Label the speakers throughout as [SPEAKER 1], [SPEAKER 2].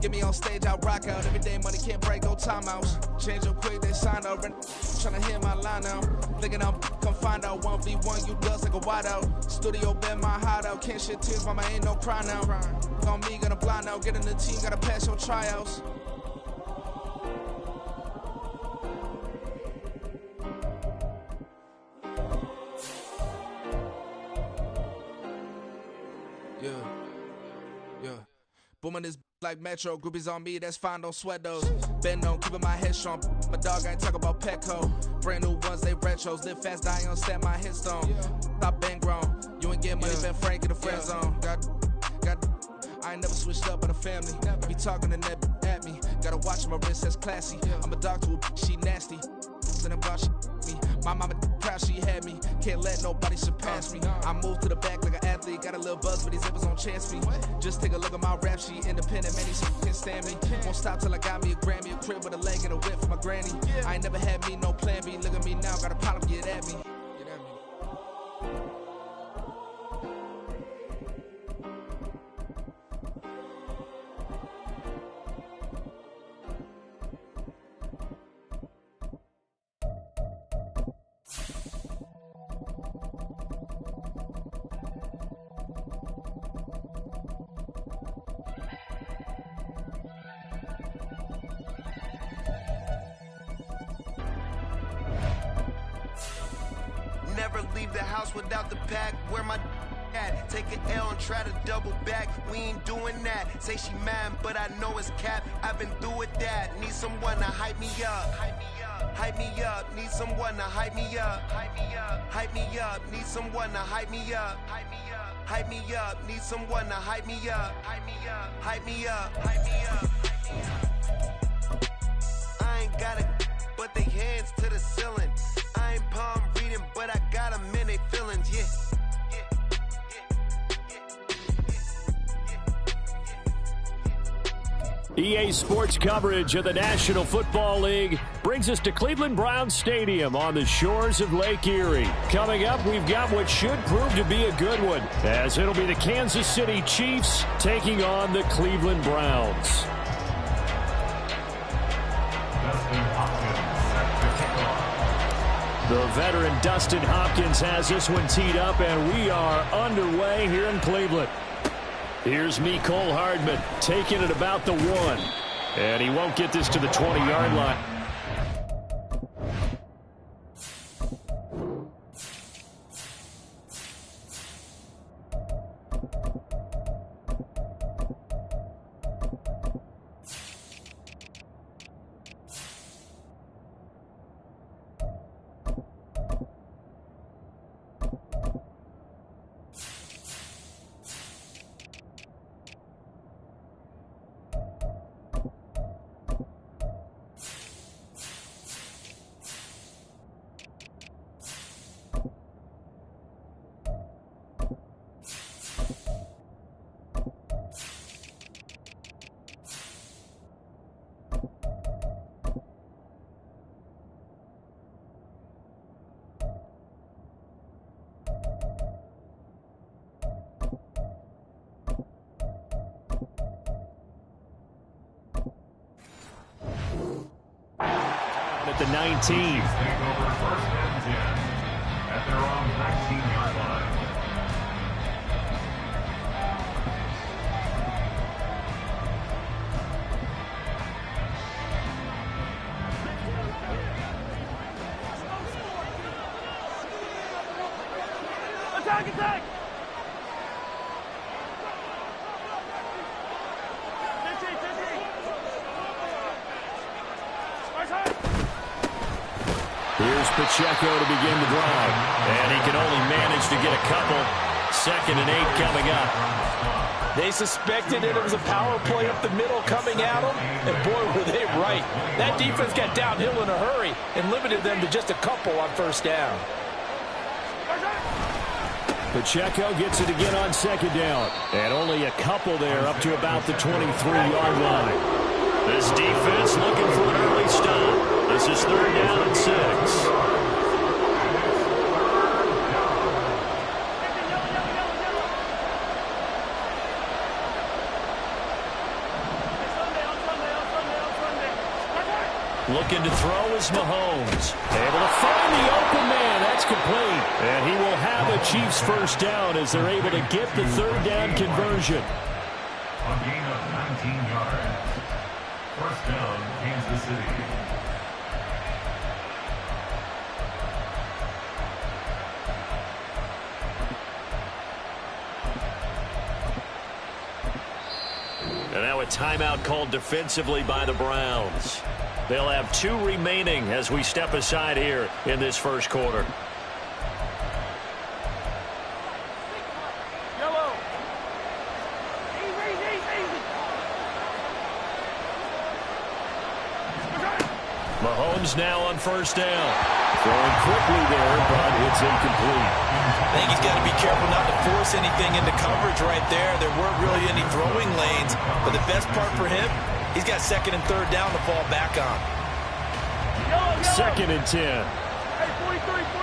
[SPEAKER 1] Get me on stage, I rock out. Every day money can't break, no timeouts. Change up quick, they sign up. Tryna hear my line out. Thinking I'm come find out 1v1, you dust like a wide out. Studio been my hideout. Can't shed tears, mama ain't no cry now. On me, gonna blind out. Get in the team, gotta pass your tryouts. Yeah. Booming this like Metro, groupies on me, that's fine, don't sweat those. Bend on, keeping my head strong. My dog ain't talk about Petco. Brand new ones, they retros. Live fast, die on set, my headstone. Stop been grown. You ain't get money, been frank in the friend zone. I ain't never switched up on the family. Be talking to that at me. Gotta watch my wrist, that's classy. I'm a dog to a she nasty. And I'm God, she me. My mama proud she had me. Can't let nobody surpass me. I move to the back like an athlete. Got a little buzz for these zippers on chance me. Just take a look at my rap sheet. Independent, man, these can't stand me. Won't stop till I got me a Grammy, a crib with a leg and a whip for my granny. I ain't never had me no plan B. Look at me now, got a problem, get at me.
[SPEAKER 2] Never leave the house without the pack. Where my at? Take an L and try to double back. We ain't doing that. Say she mad, but I know it's cap. I've been through with that. Need someone to hype me up. Hype me up. Need someone to hype me up. Hype me up. Need someone to hype me up. Hype me up. Need someone to hype me up. Hype me up. I ain't got it, but they hands to the ceiling. I ain't palm reading, but I got them in they feelings, yeah.
[SPEAKER 3] EA Sports coverage of the National Football League brings us to Cleveland Browns Stadium on the shores of Lake Erie. Coming up, we've got what should prove to be a good one, as it'll be the Kansas City Chiefs taking on the Cleveland Browns. The veteran Dustin Hopkins has this one teed up, and we are underway here in Cleveland. Here's Mecole Hardman taking it about the 1. And he won't get this to the 20-yard line. At the 19.
[SPEAKER 4] Take over first and 10 at their own 19-yard line.
[SPEAKER 5] Attack!
[SPEAKER 3] Here's Pacheco to begin the drive. And he can only manage to get a couple. 2nd and 8 coming up.
[SPEAKER 6] They suspected it was a power play up the middle coming at them, and boy, were they right. That defense got downhill in a hurry and limited them to just a couple on first down.
[SPEAKER 3] Pacheco gets it again on 2nd down. And only a couple there up to about the 23-yard line. This defense looking for an early stop. This is 3rd down and 6. Looking to throw is Mahomes. Able to find the open man. That's complete. And he will have a Chiefs first down as they're able to get the third down conversion.
[SPEAKER 4] A gain of 19 yards. First down, Kansas City.
[SPEAKER 3] And now a timeout called defensively by the Browns. They'll have 2 remaining as we step aside here in this first quarter.
[SPEAKER 5] Yellow. Easy.
[SPEAKER 3] Mahomes now on first down. Throwing quickly there, but it's incomplete.
[SPEAKER 6] I think he's got to be careful not to force anything into coverage right there. There weren't really any throwing lanes, but the best part for him, he's got second and third down to fall back on.
[SPEAKER 5] Yellow.
[SPEAKER 3] Second and 10.
[SPEAKER 5] Hey, 43, 15.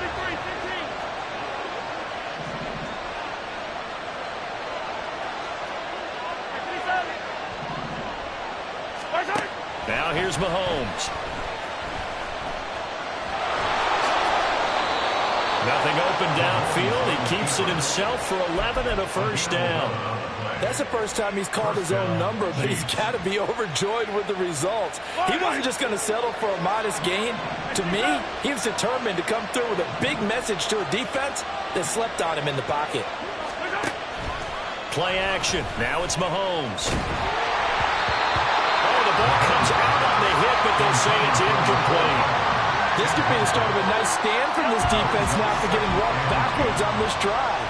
[SPEAKER 3] Now here's Mahomes. Nothing open downfield. He keeps it himself for 11 and a first down.
[SPEAKER 6] That's the first time he's called his own number, but he's got to be overjoyed with the results. He wasn't just going to settle for a modest gain. To me, he was determined to come through with a big message to a defense that slept on him in the pocket.
[SPEAKER 3] Play action. Now it's Mahomes. Oh, the ball comes out on the hit, but they'll say it's incomplete.
[SPEAKER 6] This could be the start of a nice stand from this defense now for getting walked backwards on this drive.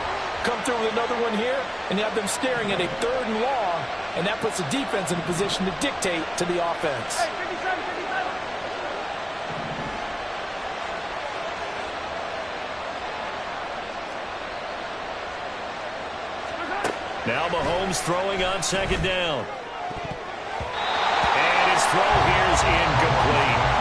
[SPEAKER 6] Come through with another one here, and you have them staring at a third and long, and that puts the defense in a position to dictate to the offense.
[SPEAKER 5] Hey, 57.
[SPEAKER 3] Now Mahomes throwing on second down. And his throw here is incomplete.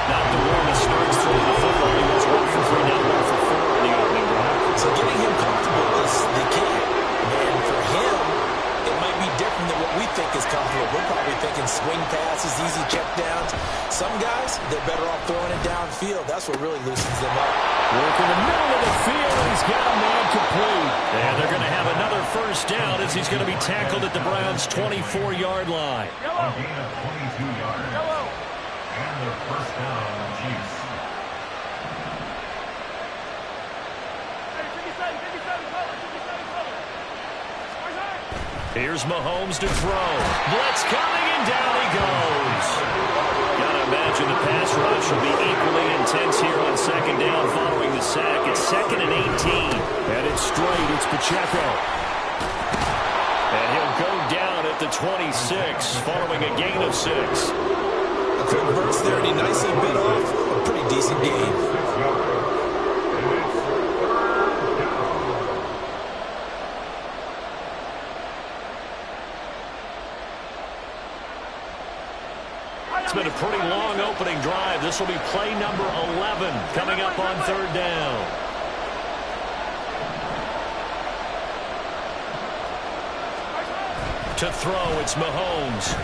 [SPEAKER 3] Not the one that starts throwing the football. He was 1 for 3, now 1 for 4 in the opening drive.
[SPEAKER 6] So getting him comfortable is the key. And for him, it might be different than what we think is comfortable. We're probably thinking swing passes, easy checkdowns. Some guys, they're better off throwing it downfield. That's what really loosens them up.
[SPEAKER 3] Work in the middle of the field. He's got a man complete. And they're going to have another first down as he's going to be tackled at the Browns' 24-yard line.
[SPEAKER 4] A gain of 22 yards.
[SPEAKER 5] Yellow.
[SPEAKER 4] And their first down, Chiefs.
[SPEAKER 5] Hey, 57.
[SPEAKER 3] Here's Mahomes to throw. Blitz coming, and down he goes. Gotta imagine the pass rush will be equally intense here on second down following the sack. It's 2nd and 18. And it's straight. It's Pacheco. And he'll go down at the 26 following a gain of 6.
[SPEAKER 6] A quick burst there, and he nicely bit off a pretty decent game.
[SPEAKER 3] It's been a pretty long opening drive. This will be play number 11 coming up on third down. To throw, it's Mahomes.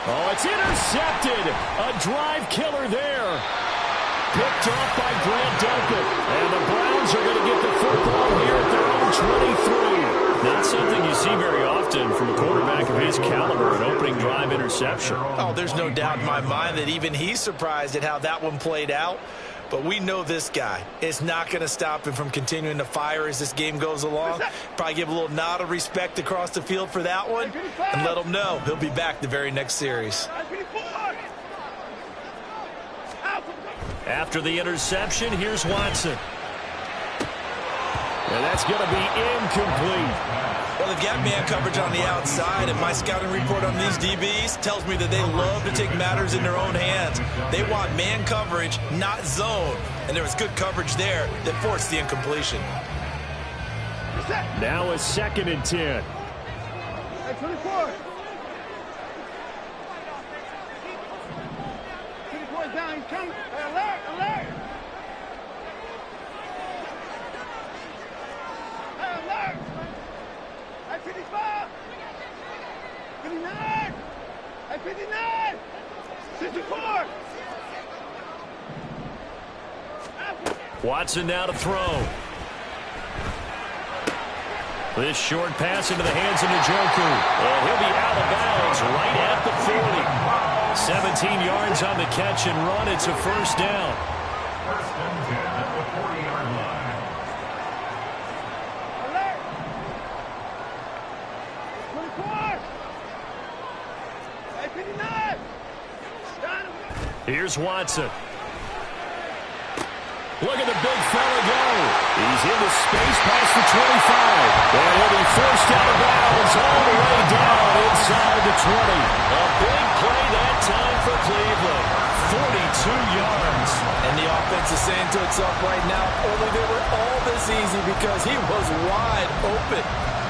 [SPEAKER 3] Oh, it's intercepted. A drive killer there. Picked off by Grant Delpit. And the Browns are going to get the football here at their own 23. Not something you see very often from a quarterback of his caliber, an opening drive interception.
[SPEAKER 6] Oh, there's no doubt in my mind that even he's surprised at how that one played out. But we know this guy is not going to stop him from continuing to fire as this game goes along. Probably give a little nod of respect across the field for that one and let him know he'll be back the very next series.
[SPEAKER 3] After the interception, here's Watson. And that's going to be incomplete.
[SPEAKER 6] Well, they've got man coverage on the outside, and my scouting report on these DBs tells me that they love to take matters in their own hands. They want man coverage, not zone. And there was good coverage there that forced the incompletion.
[SPEAKER 3] Now a 2nd and 10.
[SPEAKER 5] Hey, 24. 24 down, he's coming. Hey, alert. Hey, alert. Hey, 55. 59. Hey, 59. 64.
[SPEAKER 3] Watson now to throw. This short pass into the hands of Njoku. And he'll be out of bounds right at the 40. 17 yards on the catch and run. It's a first down.
[SPEAKER 4] First and 10 at the 40-yard line.
[SPEAKER 5] Alert. 24. Hey, 59. Stand him.
[SPEAKER 3] Here's Watson. Look at the big fella go. He's into space past the 25. And he'll be forced out of bounds all the way down inside the 20. A big play that time for Cleveland. 42 yards.
[SPEAKER 6] And the offense is saying to itself right now, only they were all this easy because he was wide open.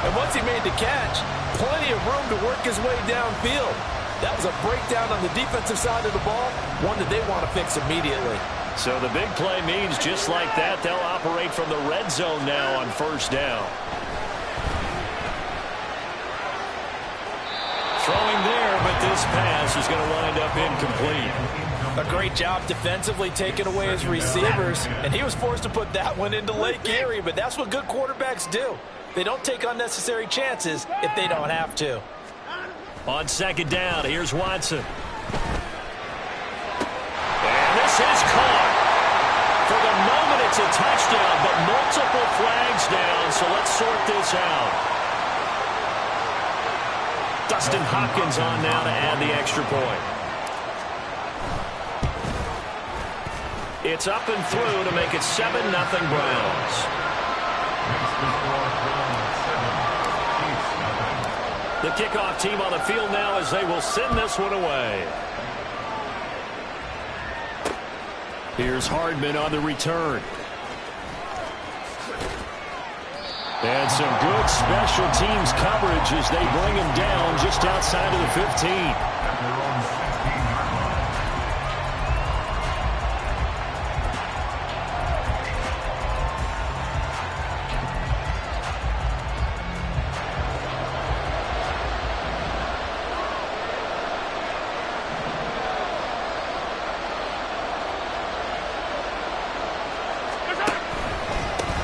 [SPEAKER 6] And once he made the catch, plenty of room to work his way downfield. That was a breakdown on the defensive side of the ball, one that they want to fix immediately.
[SPEAKER 3] So the big play means just like that, they'll operate from the red zone now on first down. Throwing there, but this pass is going to wind up incomplete.
[SPEAKER 6] A great job defensively taking away his receivers, and he was forced to put that one into Lake Erie, but that's what good quarterbacks do. They don't take unnecessary chances if they don't have to.
[SPEAKER 3] On second down, here's Watson. And this is caught. For the moment, it's a touchdown, but multiple flags down, so let's sort this out. Dustin Hopkins on now to add the extra point. It's up and through to make it 7-0 Browns. The kickoff team on the field now as they will send this one away. Here's Hardman on the return. And some good special teams coverage as they bring him down just outside of the 15.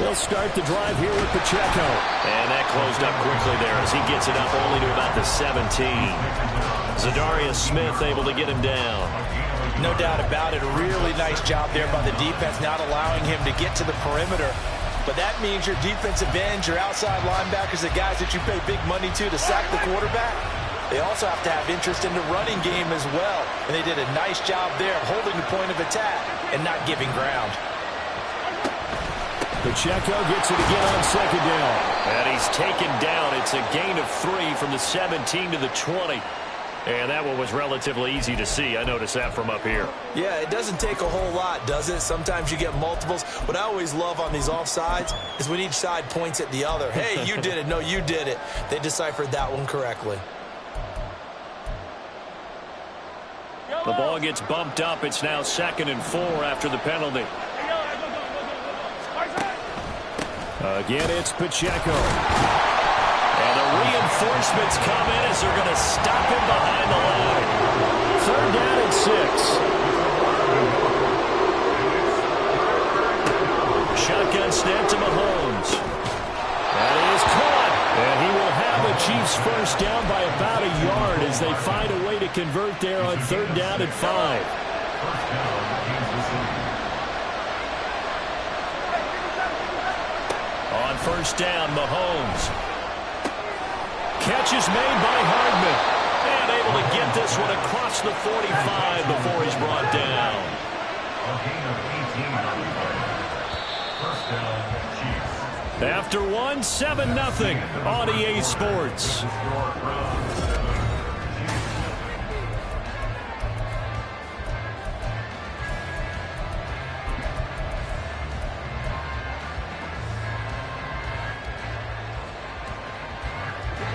[SPEAKER 3] They'll start the drive here with Pacheco. And that closed up quickly there as he gets it up only to about the 17. Zadarius Smith able to get him down.
[SPEAKER 6] No doubt about it. A really nice job there by the defense, not allowing him to get to the perimeter. But that means your defensive ends, your outside linebackers, the guys that you pay big money to sack the quarterback, they also have to have interest in the running game as well. And they did a nice job there of holding the point of attack and not giving ground.
[SPEAKER 3] Pacheco gets it again on second down. And he's taken down. It's a gain of 3 from the 17 to the 20. And that one was relatively easy to see. I noticed that from up here.
[SPEAKER 6] Yeah, it doesn't take a whole lot, does it? Sometimes you get multiples. What I always love on these offsides is when each side points at the other. Hey, you did it. No, you did it. They deciphered that one correctly.
[SPEAKER 3] The ball gets bumped up. It's now 2nd and 4 after the penalty. Again, it's Pacheco. And the reinforcements come in as they're going to stop him behind the line. 3rd down and 6. Shotgun snap to Mahomes. That is caught. And he will have the Chiefs first down by about a yard as they find a way to convert there on 3rd down and 5. On first down, Mahomes. Catch is made by Hardman. And able to get this one across the 45 before he's brought down.
[SPEAKER 4] A gain of 18. First down, Chiefs.
[SPEAKER 3] After 7-0 on EA Sports.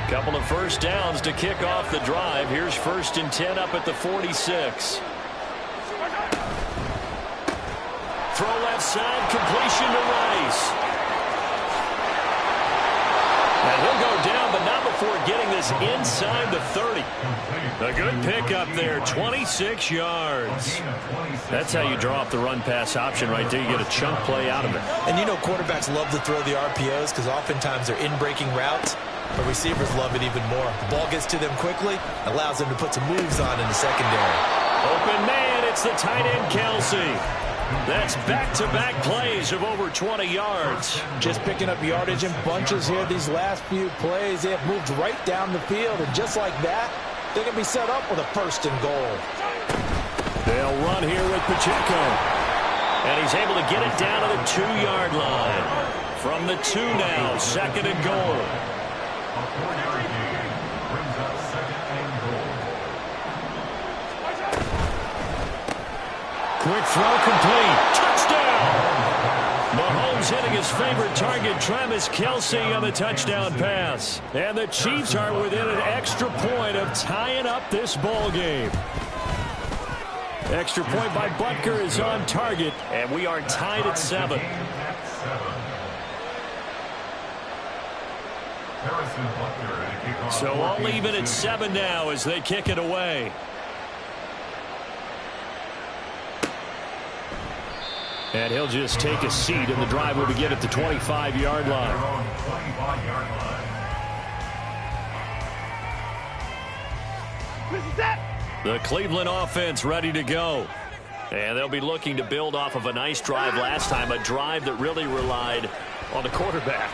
[SPEAKER 3] Couple of first downs to kick off the drive. Here's 1st and 10 up at the 46. Throw left side, completion to Rice. And he'll go down, but not before before getting this inside the 30. A good pickup there, 26 yards. That's how you draw up the run-pass option right there. You get a chunk play out of it.
[SPEAKER 6] And you know quarterbacks love to throw the RPOs because oftentimes they're in-breaking routes. But receivers love it even more. The ball gets to them quickly, allows them to put some moves on in the secondary.
[SPEAKER 3] Open man, it's the tight end, Kelsey. That's back-to-back plays of over 20 yards.
[SPEAKER 6] Just picking up yardage in bunches here these last few plays. They have moved right down the field, and just like that, they can be set up with a 1st and goal.
[SPEAKER 3] They'll run here with Pacheco. And he's able to get it down to the 2-yard line. From the 2 now, 2nd and goal.
[SPEAKER 4] A 4-yard gain brings up 2nd and goal.
[SPEAKER 3] Quick throw complete. Touchdown! Mahomes hitting his favorite target, Travis Kelce, on the touchdown pass. And the Chiefs are within an extra point of tying up this ball game. Extra point by Butker is on target, and we are tied at 7. So all even at 7 now as they kick it away. And he'll just take a seat, and the drive will begin at the 25-yard line. The Cleveland offense ready to go. And they'll be looking to build off of a nice drive last time, a drive that really relied on the quarterback.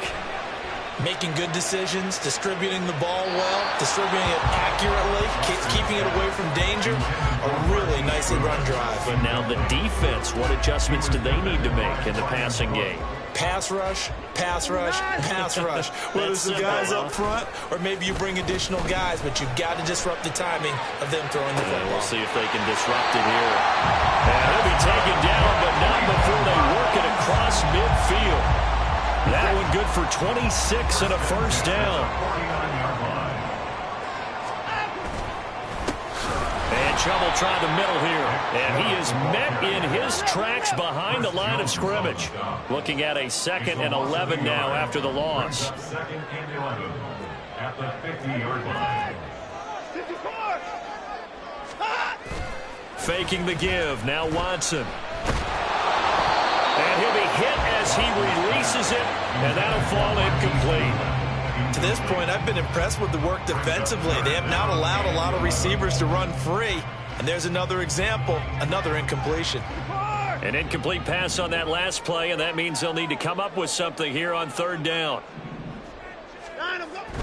[SPEAKER 6] Making good decisions, distributing the ball well, distributing it accurately, keeping it away from danger. A really nicely run drive.
[SPEAKER 3] But now the defense, what adjustments do they need to make in the passing game?
[SPEAKER 6] Pass rush, pass rush, pass rush. Whether it's the guys up front or maybe you bring additional guys, but you've got to disrupt the timing of them throwing the football.
[SPEAKER 3] We'll see if they can disrupt it here. And he'll be taken down, but not before they work it across midfield. That one good for 26 and a 1st down. And trouble trying the middle here. And he is met in his tracks behind the line of scrimmage. Looking at a 2nd and 11 now after the loss.
[SPEAKER 4] 2nd and 11 at the 50-yard line.
[SPEAKER 3] Faking the give. Now Watson. And he'll be hit as he releases it, and that'll fall incomplete.
[SPEAKER 6] To this point, I've been impressed with the work defensively. They have not allowed a lot of receivers to run free. And there's another example, another incompletion.
[SPEAKER 3] An incomplete pass on that last play, and that means they'll need to come up with something here on 3rd down.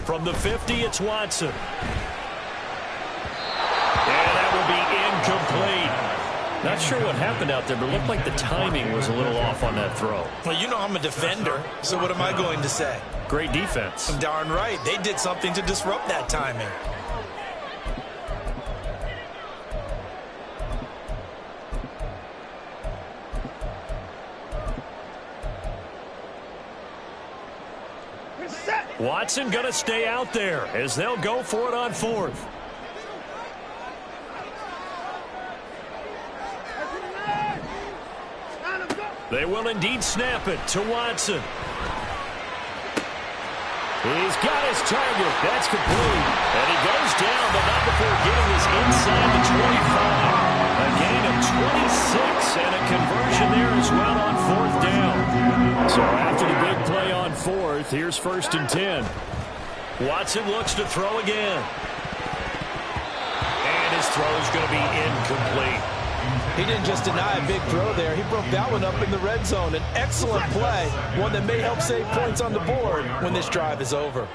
[SPEAKER 3] From the 50, it's Watson. And that will be incomplete. Not sure what happened out there, but it looked like the timing was a little off on that throw.
[SPEAKER 6] Well, you know I'm a defender, so what am I going to say?
[SPEAKER 3] Great defense.
[SPEAKER 6] Darn right. They did something to disrupt that timing.
[SPEAKER 3] Watson going to stay out there as they'll go for it on 4th. They will indeed snap it to Watson. He's got his target. That's complete. And he goes down, but not before getting this inside the 25. A gain of 26 and a conversion there as well on 4th down. So after the big play on 4th, here's 1st and 10. Watson looks to throw again. And his throw is going to be incomplete.
[SPEAKER 6] He didn't just deny a big throw there. He broke that one up in the red zone. An excellent play, one that may help save points on the board when this drive is over.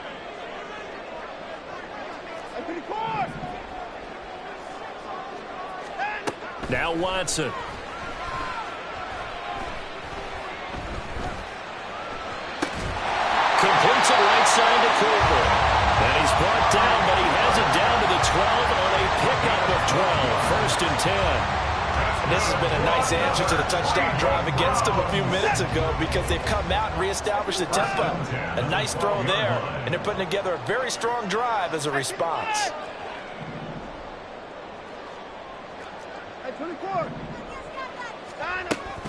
[SPEAKER 3] Now Watson. Completes it right side to Cooper. And he's brought down, but he has it down to the 12 on a pickup of 12. 1st and 10.
[SPEAKER 6] And this has been a nice answer to the touchdown drive against them a few minutes ago because they've come out and reestablished the tempo. A nice throw there, and they're putting together a very strong drive as a response.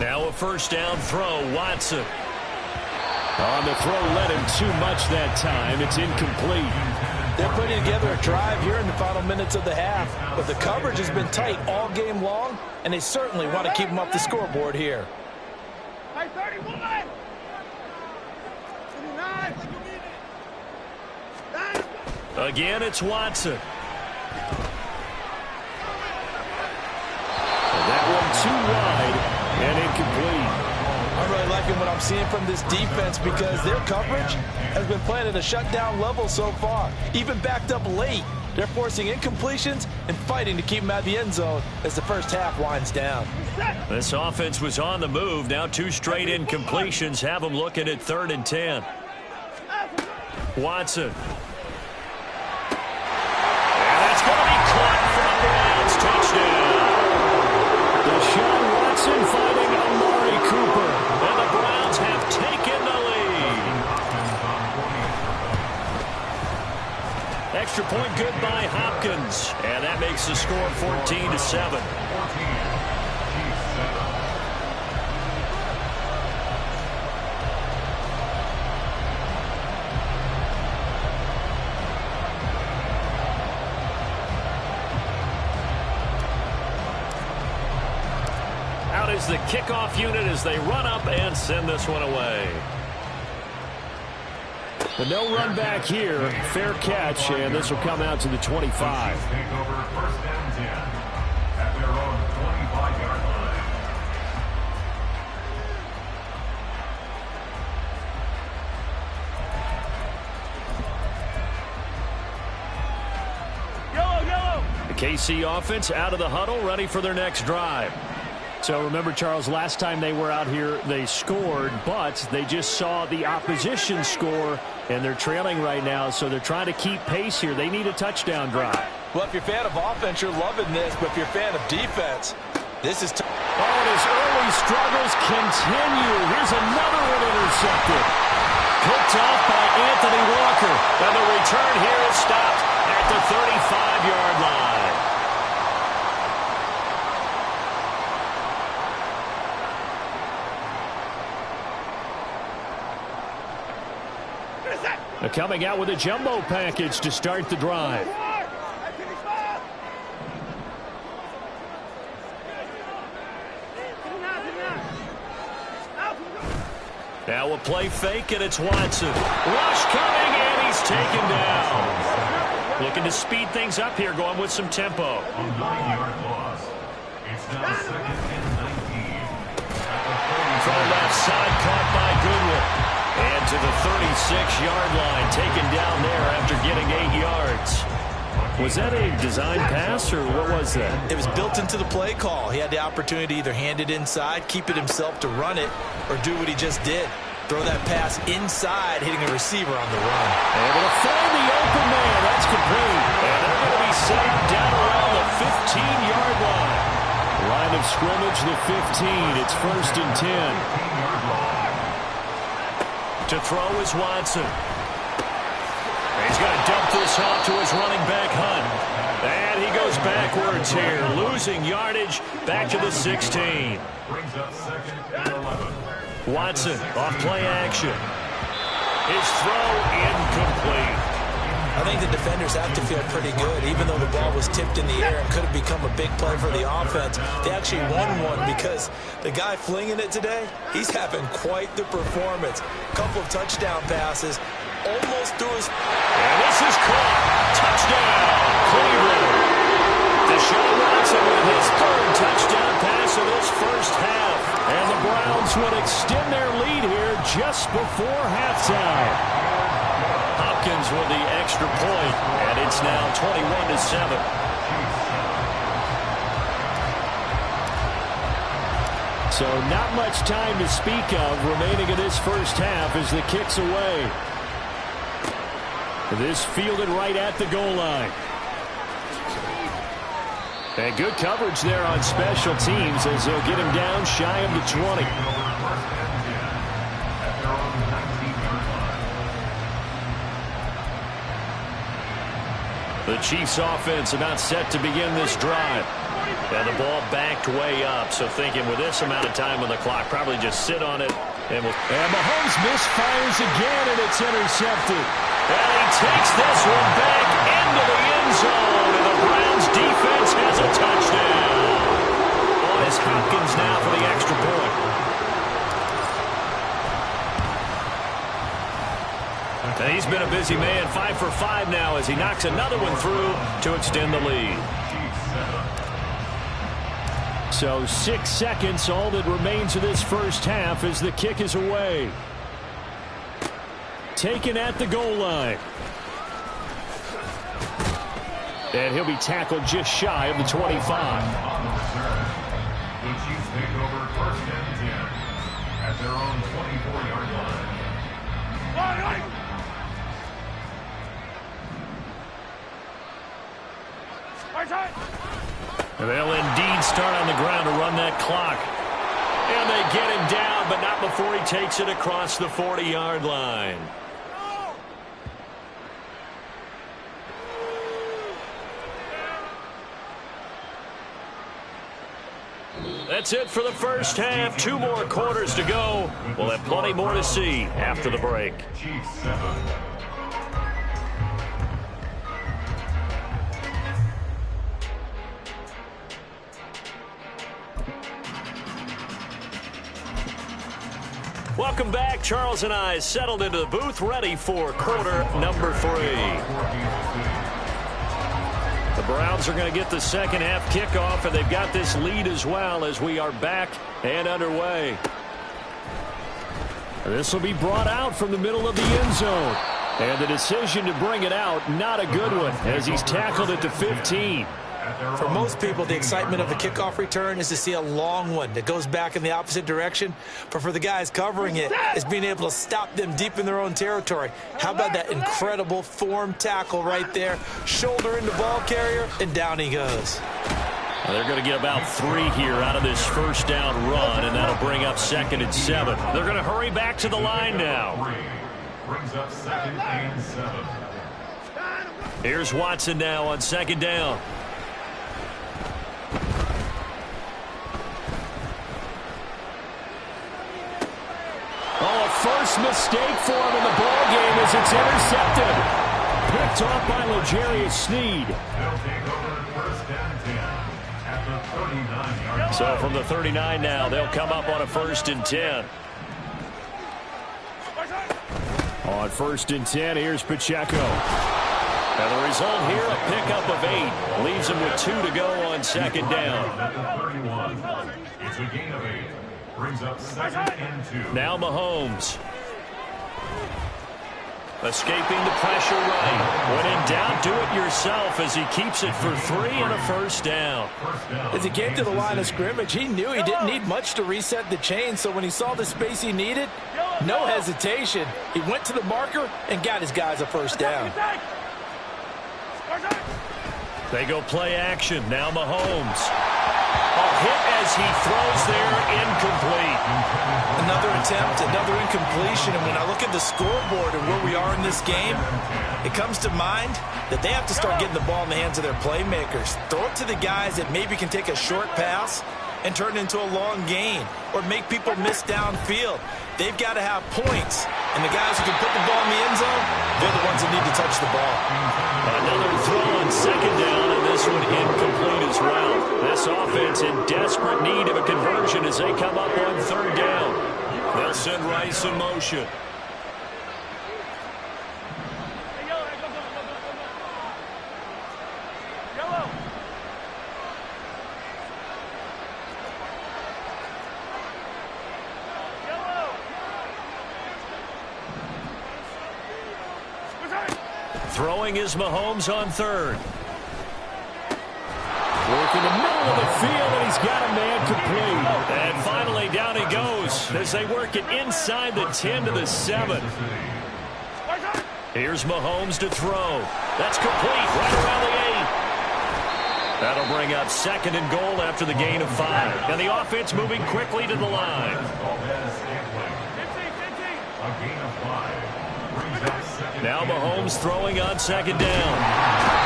[SPEAKER 3] Now a 1st down throw, Watson. On the throw, led him too much that time. It's incomplete.
[SPEAKER 6] They're putting together a drive here in the final minutes of the half, but the coverage has been tight all game long, and they certainly want to keep them up the scoreboard here.
[SPEAKER 5] 31. 29.
[SPEAKER 3] Again, it's Watson. And that one too wide and incomplete.
[SPEAKER 6] I'm really liking what I'm seeing from this defense because their coverage has been playing at a shutdown level so far. Even backed up late, they're forcing incompletions and fighting to keep them out of the end zone as the first half winds down.
[SPEAKER 3] This offense was on the move. Now 2 straight incompletions have them looking at 3rd and 10. Watson. And that's going to be caught for a Browns touchdown. Deshaun Watson fighting Amari Cooper. And the Browns have taken the lead. Extra point good by Hopkins. And that makes the score 14-7. Out is the kickoff unit as they run up and send this one away. But no run back here. Fair catch, and this will come out to the 25.
[SPEAKER 4] Take over 1st and 10 at their own 25-yard line.
[SPEAKER 5] Yellow, yellow.
[SPEAKER 3] The KC offense out of the huddle, ready for their next drive. So remember, Charles, last time they were out here, they scored, but they just saw the opposition score, and they're trailing right now, so they're trying to keep pace here. They need a touchdown drive.
[SPEAKER 6] Well, if you're a fan of offense, you're loving this, but if you're a fan of defense, this is tough.
[SPEAKER 3] Oh, and his early struggles continue. Here's another one intercepted. Picked off by Anthony Walker, and the return here is stopped at the 35-yard line. They're coming out with a jumbo package to start the drive. Now a play fake, and it's Watson. Rush coming, and he's taken down. Looking to speed things up here, going with some tempo.
[SPEAKER 4] A 9-yard loss. It's now 2nd and 19.
[SPEAKER 3] From the left side, caught by Goodwin. And to the 36-yard line, taken down there after getting 8 yards. Was that a design pass, or what was that?
[SPEAKER 6] It was built into the play call. He had the opportunity to either hand it inside, keep it himself to run it, or do what he just did. Throw that pass inside, hitting a receiver on the run.
[SPEAKER 3] Able to find the open man. That's complete. And they're going to be set up down around the 15-yard line. Line of scrimmage, the 15. It's 1st and 10. To throw is Watson. He's going to dump this off to his running back, Hunt. And he goes backwards here, losing yardage back to the 16.
[SPEAKER 4] Brings up 2nd and 11.
[SPEAKER 3] Watson off play action. His throw incomplete.
[SPEAKER 6] I think the defenders have to feel pretty good. Even though the ball was tipped in the air and could have become a big play for the offense, they actually won one because the guy flinging it today, he's having quite the performance. A couple of touchdown passes, almost threw his...
[SPEAKER 3] And this is caught. Touchdown, Cleveland. Deshaun Watson with his 3rd touchdown pass of this first half. And the Browns would extend their lead here just before halftime. Hopkins with the extra point, and it's now 21-7. So not much time to speak of remaining in this first half as the kick's away. This fielded right at the goal line. And good coverage there on special teams as they'll get him down shy of the 20. The Chiefs offense about set to begin this drive. And the ball backed way up, so thinking with this amount of time on the clock, probably just sit on it. And Mahomes misfires again, and it's intercepted. And he takes this one back into the end zone, and the Browns defense has a touchdown. Oh, it's Hopkins now for the extra point. And he's been a busy man, 5 for 5 now as he knocks another one through to extend the lead. So 6 seconds, all that remains of this first half as the kick is away. Taken at the goal line. And he'll be tackled just shy of the 25.
[SPEAKER 4] The Chiefs take over first and 10 at their own 24-yard line.
[SPEAKER 3] And they'll indeed start on the ground to run that clock. And they get him down, but not before he takes it across the 40-yard line. That's it for the first half. 2 more quarters to go. We'll have plenty more to see after the break.
[SPEAKER 4] Chiefs 7.
[SPEAKER 3] Welcome back. Charles and I settled into the booth, ready for quarter number 3. The Browns are going to get the second half kickoff, and they've got this lead as well as we are back and underway. This will be brought out from the middle of the end zone. And the decision to bring it out, not a good one, as he's tackled at the 15.
[SPEAKER 6] For most people, the excitement of a kickoff return is to see a long one that goes back in the opposite direction. But for the guys covering it, it's being able to stop them deep in their own territory. How about that incredible form tackle right there? Shoulder into ball carrier, and down he goes.
[SPEAKER 3] Well, they're going to get about 3 here out of this first down run, and that'll bring up 2nd and 7. They're going to hurry back to the line now.
[SPEAKER 4] Brings up 2nd and 7.
[SPEAKER 3] Here's Watson now on 2nd down. Oh, a first mistake for him in the ball game as it's intercepted. Picked off by L'Jarius Sneed.
[SPEAKER 4] They'll take over first and 10 at the 39-yard line.
[SPEAKER 3] So from the 39 now, they'll come up on a 1st and 10. On 1st and 10, here's Pacheco. And the result here, a pickup of 8. Leaves him with 2 to go on 2nd down.
[SPEAKER 4] At the 31, it's a gain of 8. Brings up 2nd and 2.
[SPEAKER 3] Now Mahomes. Escaping the pressure right. When in doubt, do it yourself as he keeps it for 3 and a 1st down.
[SPEAKER 6] As he came to the line of scrimmage, he knew he didn't need much to reset the chain, so when he saw the space he needed, no hesitation. He went to the marker and got his guys a 1st down.
[SPEAKER 3] They go play action. Now Mahomes. A hit as he throws there, incomplete.
[SPEAKER 6] Another attempt, another incompletion, and when I look at the scoreboard and where we are in this game, it comes to mind that they have to start getting the ball in the hands of their playmakers. Throw it to the guys that maybe can take a short pass and turn it into a long gain or make people miss downfield. They've got to have points, and the guys who can put the ball in the end zone, they're the ones that need to touch the ball.
[SPEAKER 3] Another throw on 2nd down, and this one incomplete as well. This offense in desperate need of a conversion as they come up on 3rd down. They'll send Rice in motion. Throwing is Mahomes on 3rd. Working the middle of the field, and he's got a man complete. And finally, down he goes as they work it inside the 10 to the 7. Here's Mahomes to throw. That's complete right around the 8. That'll bring up 2nd and goal after the gain of 5. And the offense moving quickly to the line.
[SPEAKER 4] A gain of 5. Brings up 2nd.
[SPEAKER 3] Now Mahomes throwing on 2nd down.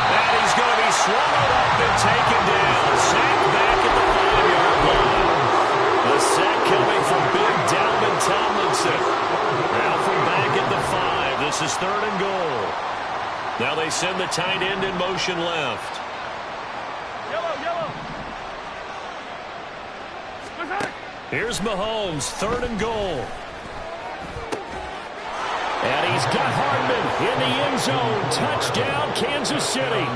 [SPEAKER 3] And he's going to be swallowed up and taken down. Sacked back at the 5-yard line. The sack coming from big Dalvin Tomlinson. Now from back at the 5. This is 3rd and goal. Now they send the tight end in motion left.
[SPEAKER 5] Yellow.
[SPEAKER 3] Here's Mahomes, 3rd and goal. And he's got Hardman in the end zone. Touchdown, Kansas City.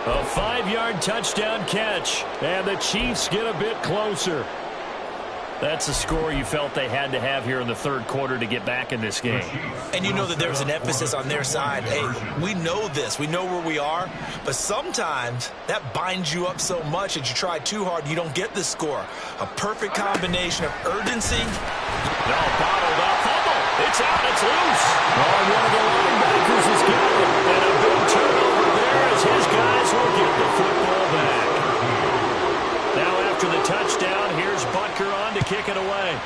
[SPEAKER 3] A 5-yard touchdown catch. And the Chiefs get a bit closer. That's a score you felt they had to have here in the 3rd quarter to get back in this game.
[SPEAKER 6] And you know that there's an emphasis on their side. Hey, we know this. We know where we are. But sometimes that binds you up so much that you try too hard, you don't get the score. A perfect combination of urgency.
[SPEAKER 3] No, bottled up. Fumble. It's out. It's loose. Oh, one of the linebackers has got it. And a big turnover there as his guys will get the football back. Now after the touchdown, here's Butker on to kick it away.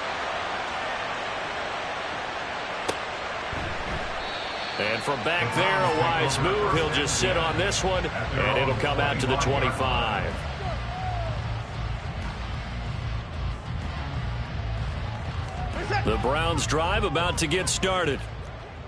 [SPEAKER 3] And from back there, a wise move. He'll just sit on this one, and it'll come out to the 25. The Browns drive about to get started.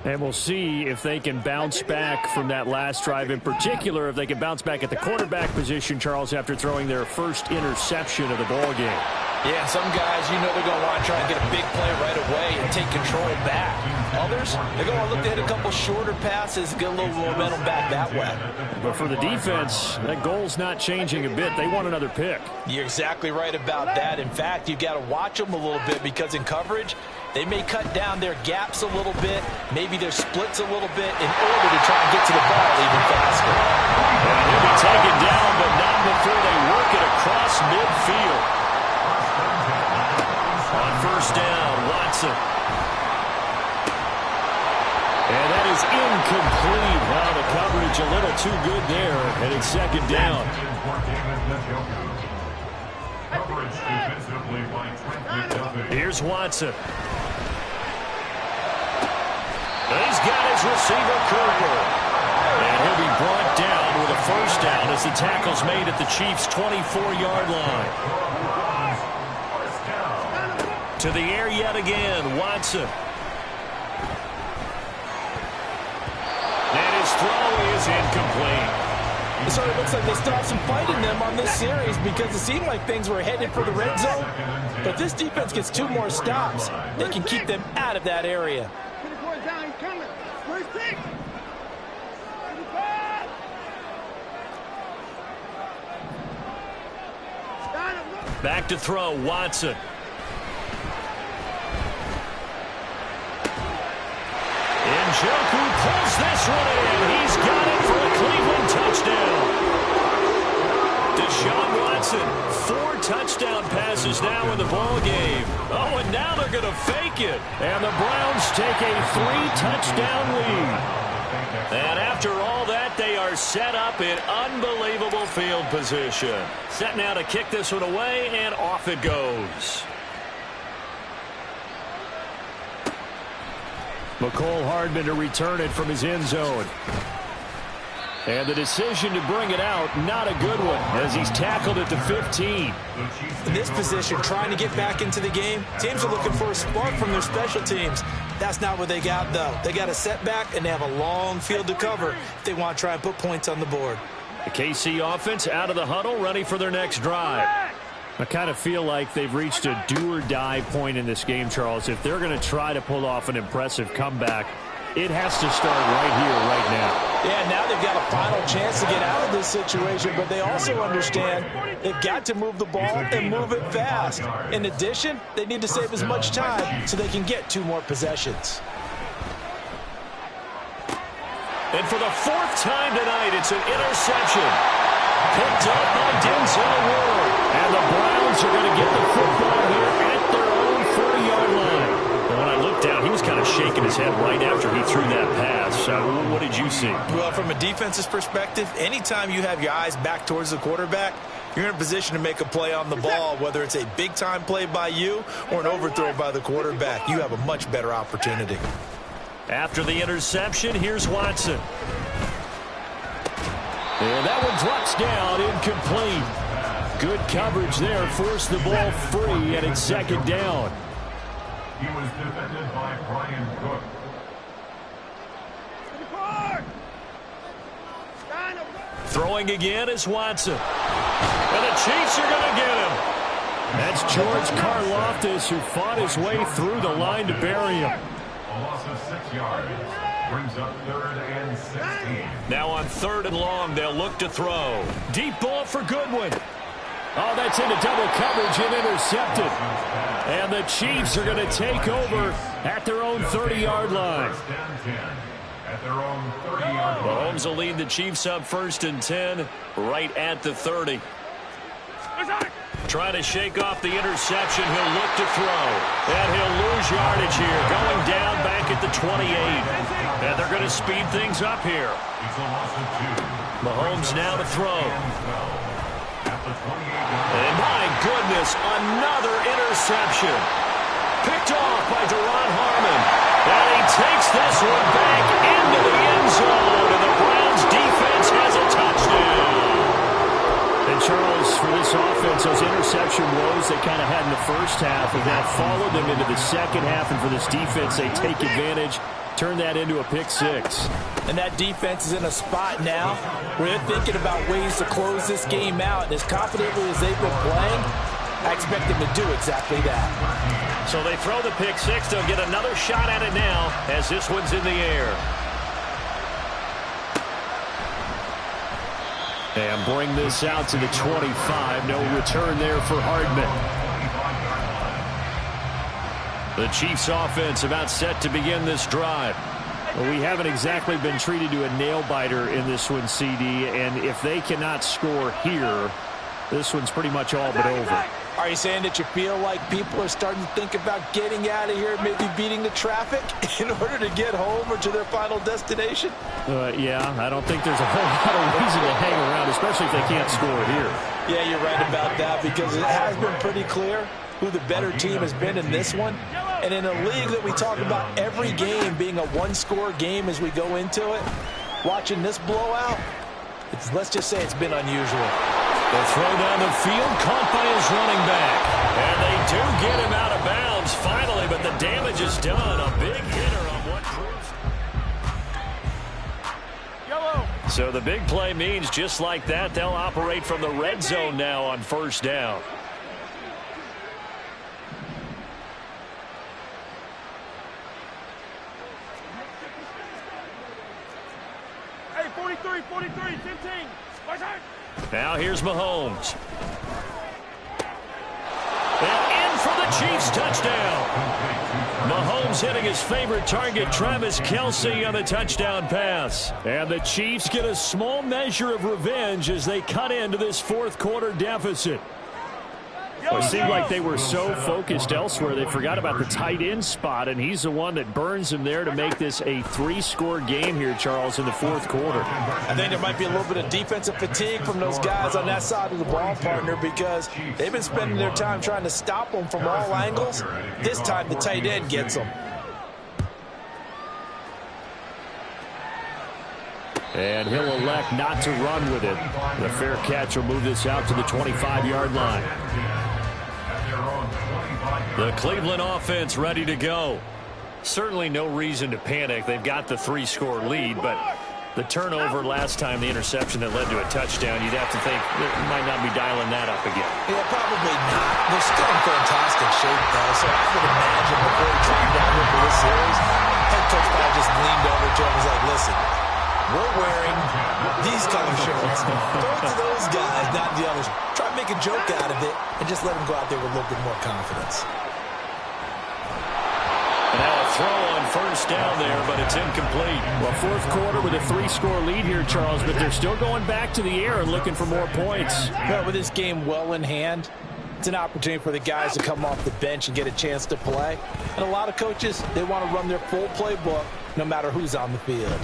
[SPEAKER 3] And we'll see if they can bounce back from that last drive, in particular, if they can bounce back at the quarterback position, Charles, after throwing their first interception of the ball game.
[SPEAKER 6] Yeah, some guys, you know they're going to want to try and get a big play right away and take control back. Others, they're going to look to hit a couple shorter passes, get a little momentum back that way.
[SPEAKER 3] But for the defense, that goal's not changing a bit. They want another pick.
[SPEAKER 6] You're exactly right about that. In fact, you've got to watch them a little bit because in coverage, they may cut down their gaps a little bit, maybe their splits a little bit in order to try and get to the ball even faster.
[SPEAKER 3] And he'll be taken down, but not before they work it across midfield. On 1st down, Watson. And that is incomplete. Now the coverage a little too good there, and it's 2nd down. Here's Watson. He's got his receiver, Cooper. And he'll be brought down with a 1st down as the tackle's made at the Chiefs' 24-yard line. To the air yet again, Watson. And his throw is incomplete.
[SPEAKER 6] It sort of looks like they stopped some fight in them on this series because it seemed like things were headed for the red zone. But this defense gets 2 more stops. They can keep them out of that area.
[SPEAKER 3] Back to throw, Watson. Njoku pulls this one in. He's got it for a Cleveland touchdown. Deshaun Watson, 4 touchdown passes now in the ball game. Oh, and now they're going to fake it. And the Browns take a 3-touchdown lead. And after all that, they are set up in unbelievable field position. Set now to kick this one away, and off it goes. McCole Hardman to return it from his end zone. And the decision to bring it out, not a good one, as he's tackled at the 15.
[SPEAKER 6] In this position, trying to get back into the game, teams are looking for a spark from their special teams. That's not what they got, though. They got a setback, and they have a long field to cover if they want to try and put points on the board.
[SPEAKER 3] The KC offense out of the huddle, ready for their next drive. I kind of feel like they've reached a do-or-die point in this game, Charles. If they're going to try to pull off an impressive comeback, it has to start right here, right now.
[SPEAKER 6] Yeah, now they've got a final chance to get out of this situation, but they also understand they've got to move the ball and move it fast. In addition, they need to save as much time so they can get 2 more possessions.
[SPEAKER 3] And for the 4th time tonight, it's an interception. Picked up by Denzel Ward. And the Browns are going to get the football here at their own 40-yard line. And when I looked down, he was kind of shaking his head right after he threw that pass. What did you see?
[SPEAKER 6] Well, from a defense's perspective, anytime you have your eyes back towards the quarterback, you're in a position to make a play on the ball, whether it's a big-time play by you or an overthrow by the quarterback. You have a much better opportunity.
[SPEAKER 3] After the interception, here's Watson. And that one drops down, incomplete. Good coverage there, forced the ball free, and it's 2nd down.
[SPEAKER 4] He was defended by Brian Cook.
[SPEAKER 3] Throwing again is Watson. And the Chiefs are going to get him. That's George Karlaftis, who fought his way through the line to bury him.
[SPEAKER 4] A loss of 6 yards. Brings up 3rd and 16.
[SPEAKER 3] Now on 3rd and long, they'll look to throw. Deep ball for Goodwin. Oh, that's into double coverage and intercepted. And the Chiefs are going to take over at their own 30-yard line.
[SPEAKER 4] At their own 30-yard line.
[SPEAKER 3] Mahomes will lead the Chiefs up 1st and 10 right at the 30. Trying to shake off the interception. He'll look to throw. And he'll lose yardage here. Going down back at the 28. And they're going to speed things up here.
[SPEAKER 4] It's a loss of 2.
[SPEAKER 3] Mahomes now to throw.
[SPEAKER 4] At the 28-yard line.
[SPEAKER 3] And my goodness, another interception. Picked off by Deron Harmon. And he takes this one back into the end zone. And the Browns defense has a touchdown. And Charles, for this offense, those interception woes they kind of had in the first half have now followed them into the second half. And for this defense, they take advantage, turn that into a pick six.
[SPEAKER 6] And that defense is in a spot now where they're thinking about ways to close this game out. And as confidently as they've been playing, I expect them to do exactly that.
[SPEAKER 3] So they throw the pick six. They'll get another shot at it now as this one's in the air. And bring this out to the 25. No return there for Hardman. The Chiefs offense about set to begin this drive. Well, we haven't exactly been treated to a nail-biter in this one, CD. And if they cannot score here, this one's pretty much all but over.
[SPEAKER 6] Are you saying that you feel like people are starting to think about getting out of here, maybe beating the traffic in order to get home or to their final destination?
[SPEAKER 3] Yeah, I don't think there's a whole lot of reason to hang around, especially if they can't score here.
[SPEAKER 6] Yeah, you're right about that because it has been pretty clear who the better team has been in this one. And in a league that we talk about every game being a one-score game as we go into it, watching this blowout, let's just say it's been unusual.
[SPEAKER 3] The throw down the field, caught by his running back. And they do get him out of bounds finally, but the damage is done. A big hitter on what proves.
[SPEAKER 5] Yellow.
[SPEAKER 3] So the big play means just like that, they'll operate from the red zone now on 1st down.
[SPEAKER 5] Hey, 43, 15. Watch out.
[SPEAKER 3] Now here's Mahomes. And in for the Chiefs touchdown. Mahomes hitting his favorite target, Travis Kelce, on the touchdown pass. And the Chiefs get a small measure of revenge as they cut into this 4th quarter deficit. Well, it seemed like they were so focused elsewhere they forgot about the tight end spot, and he's the one that burns them there to make this a 3-score game here, Charles, in the 4th quarter.
[SPEAKER 6] I think there might be a little bit of defensive fatigue from those guys on that side of the ball, partner, because they've been spending their time trying to stop them from all angles. This time the tight end gets them.
[SPEAKER 3] And he'll elect not to run with it. The fair catch will move this out to the 25-yard line. The Cleveland offense ready to go. Certainly no reason to panic. They've got the 3-score lead, but the turnover last time, the interception that led to a touchdown, you'd have to think they might not be dialing that up again.
[SPEAKER 6] Yeah, probably not. They're still in fantastic shape, though, so I would imagine before he came down here for this series, head coach probably just leaned over to him and was like, listen, we're wearing these color shirts. Throw it to those guys, not the others. Try to make a joke out of it and just let them go out there with a little bit more confidence.
[SPEAKER 3] And now a throw on 1st down there, but it's incomplete. Well, 4th quarter with a 3-score lead here, Charles, but they're still going back to the air and looking for more points.
[SPEAKER 6] But with this game well in hand, it's an opportunity for the guys to come off the bench and get a chance to play. And a lot of coaches, they want to run their full playbook no matter who's on the field.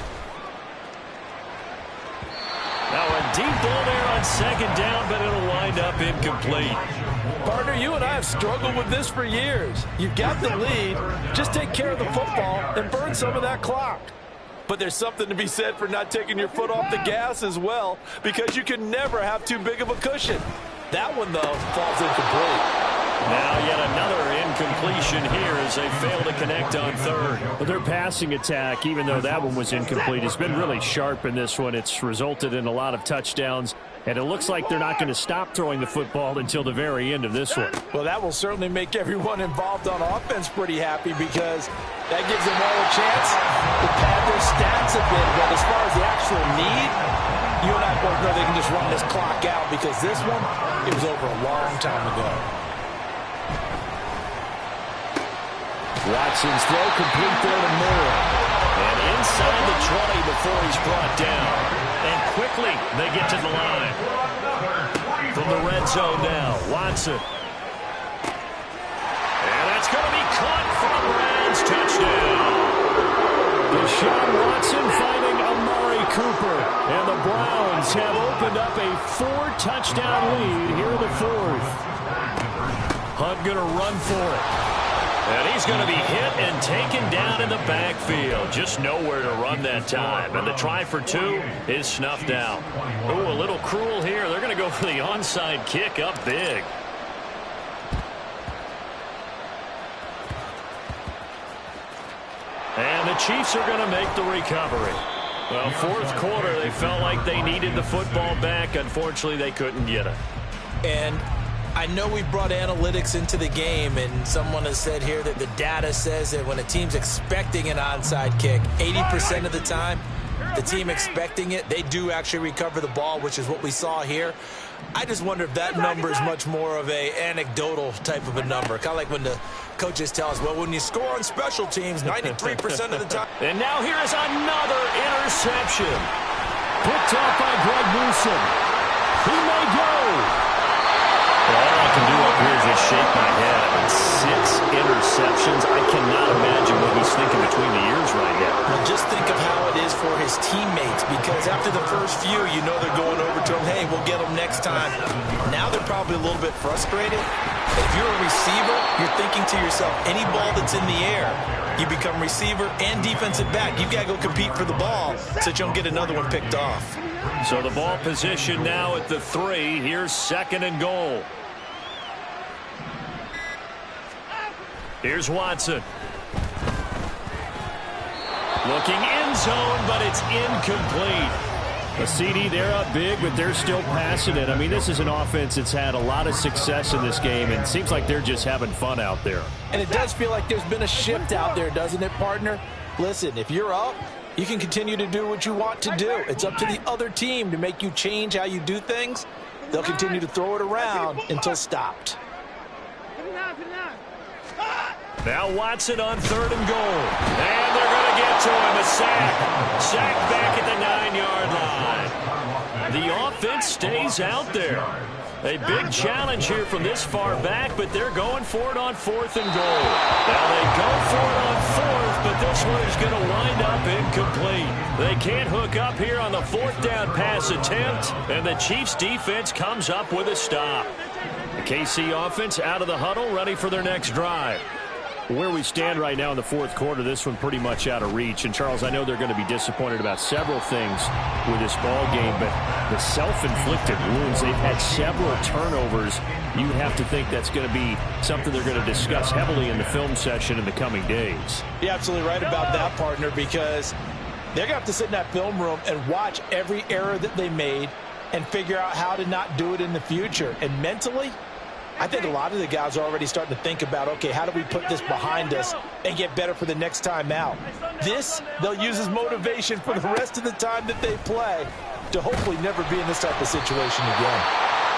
[SPEAKER 3] Now a deep ball there on 2nd down, but it'll wind up incomplete.
[SPEAKER 6] Partner, you and I have struggled with this for years. You've got the lead. Just take care of the football and burn some of that clock. But there's something to be said for not taking your foot off the gas as well, because you can never have too big of a cushion. That one, though, falls incomplete.
[SPEAKER 3] Now yet another incompletion here as they fail to connect on third. Well, their passing attack, even though that one was incomplete, has been really sharp in this one. It's resulted in a lot of touchdowns, and it looks like they're not going to stop throwing the football until the very end of this one.
[SPEAKER 6] Well, that will certainly make everyone involved on offense pretty happy because that gives them all a chance to pad their stats a bit. But as far as the actual need, you and I both know they can just run this clock out because this one, it was over a long time ago.
[SPEAKER 3] Watson's throw complete there to Moore. And inside the 20 before he's brought down. And quickly they get to the line. From the red zone now, Watson. And that's going to be caught for a Browns touchdown. Deshaun Watson fighting Amari Cooper. And the Browns have opened up a 4-touchdown lead here in the fourth. Hunt going to run for it. And he's going to be hit and taken down in the backfield. Just nowhere to run that time. And the try for 2 is snuffed out. Oh, a little cruel here. They're going to go for the onside kick up big. And the Chiefs are going to make the recovery. Well, fourth quarter, they felt like they needed the football back. Unfortunately, they couldn't get it.
[SPEAKER 6] And I know we brought analytics into the game, and someone has said here that the data says that when a team's expecting an onside kick, 80% of the time, the team expecting it, they do actually recover the ball, which is what we saw here. I just wonder if that number is much more of a anecdotal type of a number. Kind of like when the coaches tell us, well, when you score on special teams, 93% of the time.
[SPEAKER 3] And now here is another interception. Picked off by Greg Newsom. He may go. All I can do up here is just shake my head. I mean, 6 interceptions. I cannot imagine what he's thinking between the ears right now.
[SPEAKER 6] Well, just think of how it is for his teammates, because after the first few, you know they're going over to him, hey, we'll get them next time. Now they're probably a little bit frustrated. If you're a receiver, you're thinking to yourself, any ball that's in the air, you become receiver and defensive back. You've got to go compete for the ball so that you don't get another one picked off.
[SPEAKER 3] So the ball position now at the 3. Here's 2nd and goal. Here's Watson. Looking end zone, but it's incomplete. A CD, they're up big, but they're still passing it. I mean, this is an offense that's had a lot of success in this game, and it seems like they're just having fun out there.
[SPEAKER 6] And it does feel like there's been a shift out there, doesn't it, partner? Listen, if you're up, you can continue to do what you want to do. It's up to the other team to make you change how you do things. They'll continue to throw it around until stopped.
[SPEAKER 3] Now Watson on 3rd and goal. And they're going to get to him. A sack. Sack back at the 9-yard line. The offense stays out there. A big challenge here from this far back, but they're going for it on 4th and goal. Now they go for it on 4th, but this one is going to wind up incomplete. They can't hook up here on the 4th down pass attempt, and the Chiefs defense comes up with a stop. The KC offense out of the huddle, ready for their next drive. Where we stand right now in the fourth quarter, this one pretty much out of reach. And, Charles, I know they're going to be disappointed about several things with this ball game, but the self-inflicted wounds, they've had several turnovers. You have to think that's going to be something they're going to discuss heavily in the film session in the coming days.
[SPEAKER 6] You're absolutely right about that, partner, because they're going to have to sit in that film room and watch every error that they made and figure out how to not do it in the future. And mentally, I think a lot of the guys are already starting to think about, okay, how do we put this behind us and get better for the next time out? This, they'll use as motivation for the rest of the time that they play to hopefully never be in this type of situation again.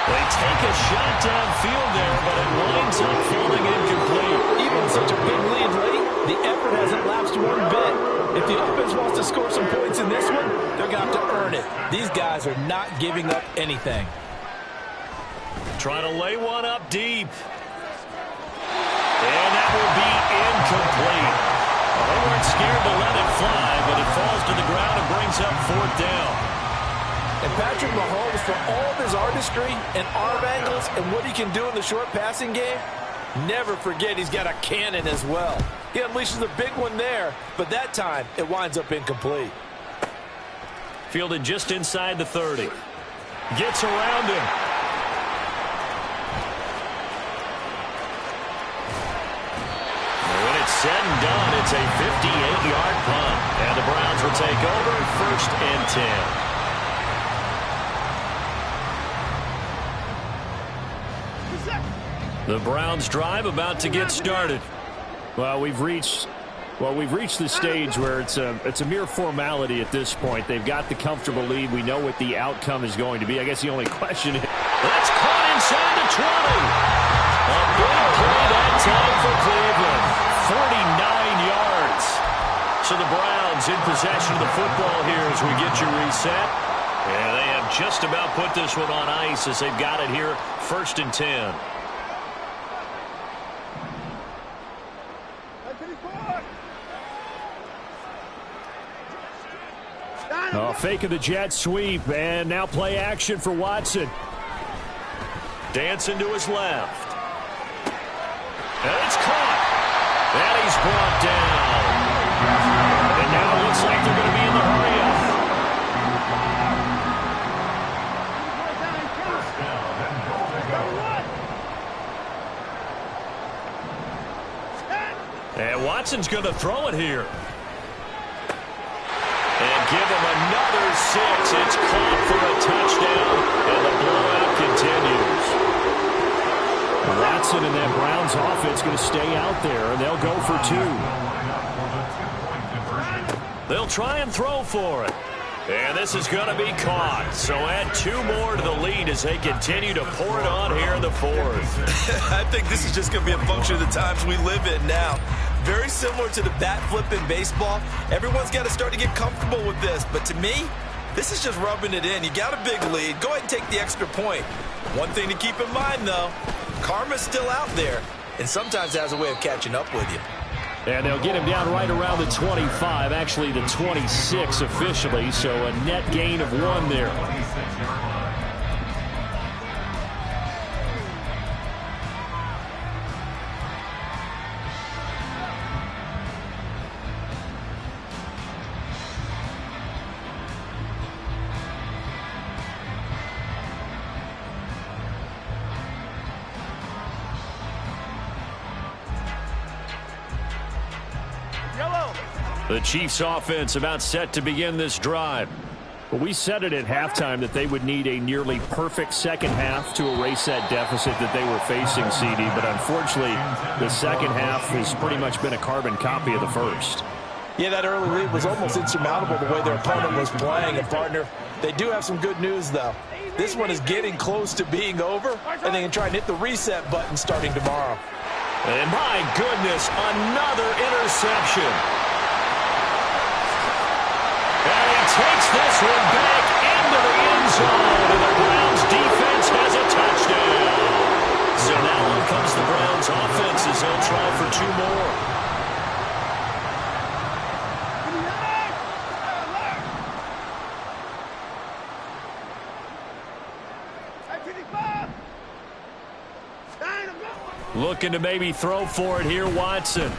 [SPEAKER 3] They take a shot downfield there, but it winds up falling incomplete.
[SPEAKER 6] Even with such a big lead late, the effort hasn't lapsed one bit. If the offense wants to score some points in this one, they're going to have to earn it. These guys are not giving up anything.
[SPEAKER 3] Trying to lay one up deep. And that will be incomplete. They weren't scared to let it fly, but it falls to the ground and brings up 4th down.
[SPEAKER 6] And Patrick Mahomes, for all of his artistry and arm angles and what he can do in the short passing game, never forget he's got a cannon as well. He unleashes a big one there, but that time it winds up incomplete.
[SPEAKER 3] Fielded just inside the 30. Gets around him. will take over, 1st and 10. The Browns drive about to get started. Well, we've reached the stage where it's a mere formality at this point. They've got the comfortable lead. We know what the outcome is going to be. I guess the only question is, that's caught inside the 20. A big play that time for Cleveland. 49 yards. So the Browns in possession of the football here as we get your reset. Yeah, they have just about put this one on ice as they've got it here, 1st and 10. Fake of the jet sweep, and now play action for Watson. Dancing to his left. And it's caught. And he's brought down. And now it looks like they're going to be in the hurry-up. And Watson's going to throw it here. And give him another 6. It's caught for a touchdown, and the blowout continues. Watson and that Browns offense going to stay out there, and they'll go for 2. They'll try and throw for it. And this is going to be caught. So add 2 more to the lead as they continue to pour it on here in the 4th.
[SPEAKER 6] I think this is just going to be a function of the times we live in now. Very similar to the bat flip in baseball. Everyone's got to start to get comfortable with this. But to me, this is just rubbing it in. You got a big lead. Go ahead and take the extra point. One thing to keep in mind, though, karma's still out there, and sometimes has a way of catching up with you.
[SPEAKER 3] And they'll get him down right around the 25, actually the 26 officially, so a net gain of 1 there. The Chiefs offense about set to begin this drive. But we said it at halftime that they would need a nearly perfect second half to erase that deficit that they were facing, CD. But unfortunately, the second half has pretty much been a carbon copy of the first.
[SPEAKER 6] Yeah, that early lead was almost insurmountable the way their opponent was playing. And, partner, they do have some good news, though. This one is getting close to being over, and they can try and hit the reset button starting tomorrow.
[SPEAKER 3] And, my goodness, another interception. And he takes this one back into the end zone, and the Browns defense has a touchdown. So now on comes the Browns offense as they'll try for 2 more. Looking to maybe throw for it here, Watson.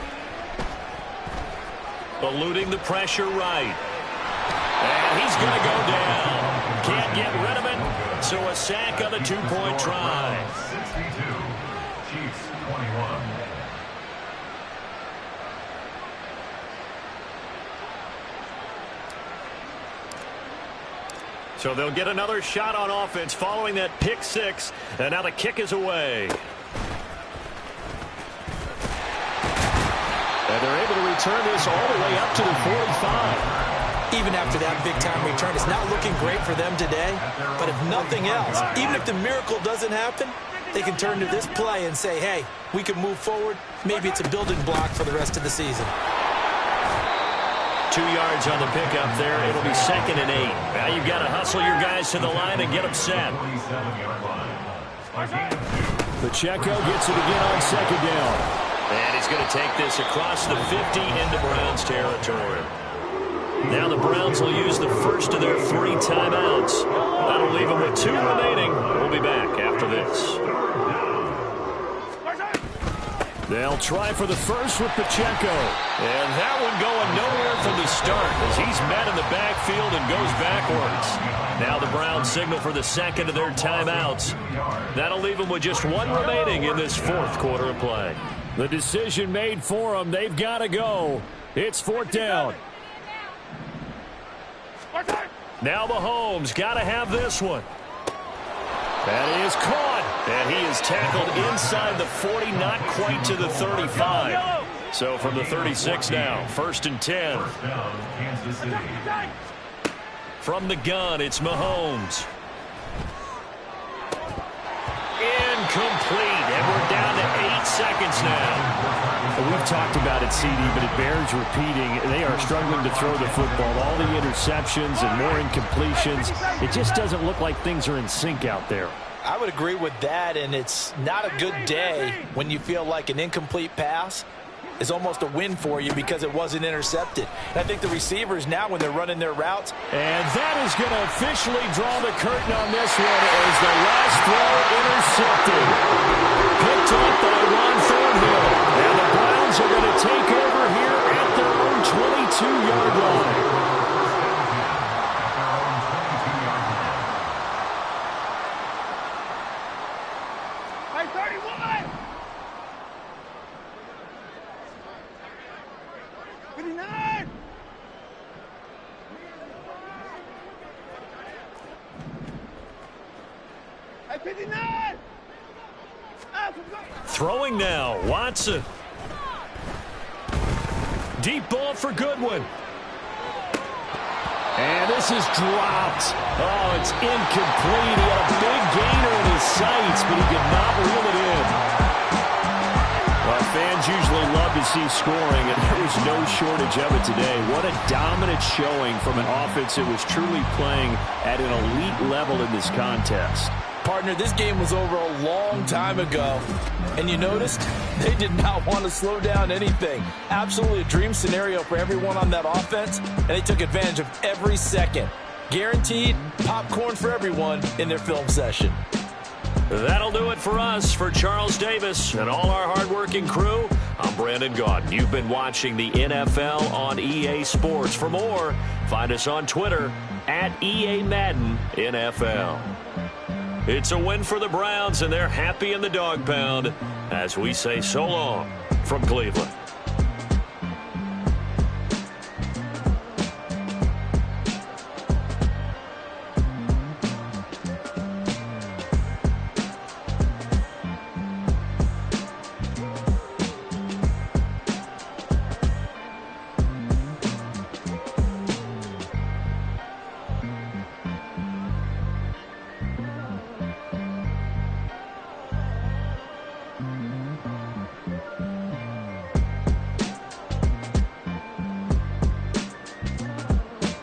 [SPEAKER 3] Eluding the pressure right. And he's going to go down. Can't get rid of it. So a sack on the 2-point try.
[SPEAKER 4] 62, Chiefs 21.
[SPEAKER 3] So they'll get another shot on offense following that pick 6. And now the kick is away. And they're able to return this all the way up to the 45.
[SPEAKER 6] Even after that big-time return, it's not looking great for them today. But if nothing else, even if the miracle doesn't happen, they can turn to this play and say, hey, we can move forward. Maybe it's a building block for the rest of the season.
[SPEAKER 3] 2 yards on the pickup there. It'll be 2nd and 8. Now you've got to hustle your guys to the line and get them set. Pacheco gets it again on 2nd down. And he's going to take this across the 50 into Browns territory. Now the Browns will use the first of their 3 timeouts. That'll leave them with 2 remaining. We'll be back after this. They'll try for the first with Pacheco. And that one going nowhere from the start as he's met in the backfield and goes backwards. Now the Browns signal for the 2nd of their timeouts. That'll leave them with just 1 remaining in this 4th quarter of play. The decision made for them. They've got to go. It's 4th down. Now Mahomes got to have this one. That is caught. And he is tackled inside the 40, not quite to the 35. So from the 36 now, 1st and 10.
[SPEAKER 4] First down, Kansas City.
[SPEAKER 3] From the gun, it's Mahomes. Incomplete, and we're down to 8 seconds now. We've talked about it, CD, but it bears repeating. They are struggling to throw the football. All the interceptions and more incompletions. It just doesn't look like things are in sync out there.
[SPEAKER 6] I would agree with that, and it's not a good day when you feel like an incomplete pass is almost a win for you because it wasn't intercepted. And I think the receivers now, when they're running their routes.
[SPEAKER 3] And that is going to officially draw the curtain on this one as the last throw intercepted. Picked up by Ron Thornhill. And the Browns are going to take over here at their own 22-yard line. Throwing now, Watson. Deep ball for Goodwin. And this is dropped. Oh, it's incomplete. He had a big gainer in his sights, but he could not reel it in. Well, fans usually love to see scoring, and there was no shortage of it today. What a dominant showing from an offense that was truly playing at an elite level in this contest.
[SPEAKER 6] Partner, this game was over a long time ago. And you noticed they did not want to slow down anything. Absolutely a dream scenario for everyone on that offense. And they took advantage of every second. Guaranteed popcorn for everyone in their film session.
[SPEAKER 3] That'll do it for us. For Charles Davis and all our hardworking crew, I'm Brandon Gaudin. You've been watching the NFL on EA Sports. For more, find us on Twitter at EA Madden NFL. It's a win for the Browns, and they're happy in the dog pound as we say so long from Cleveland.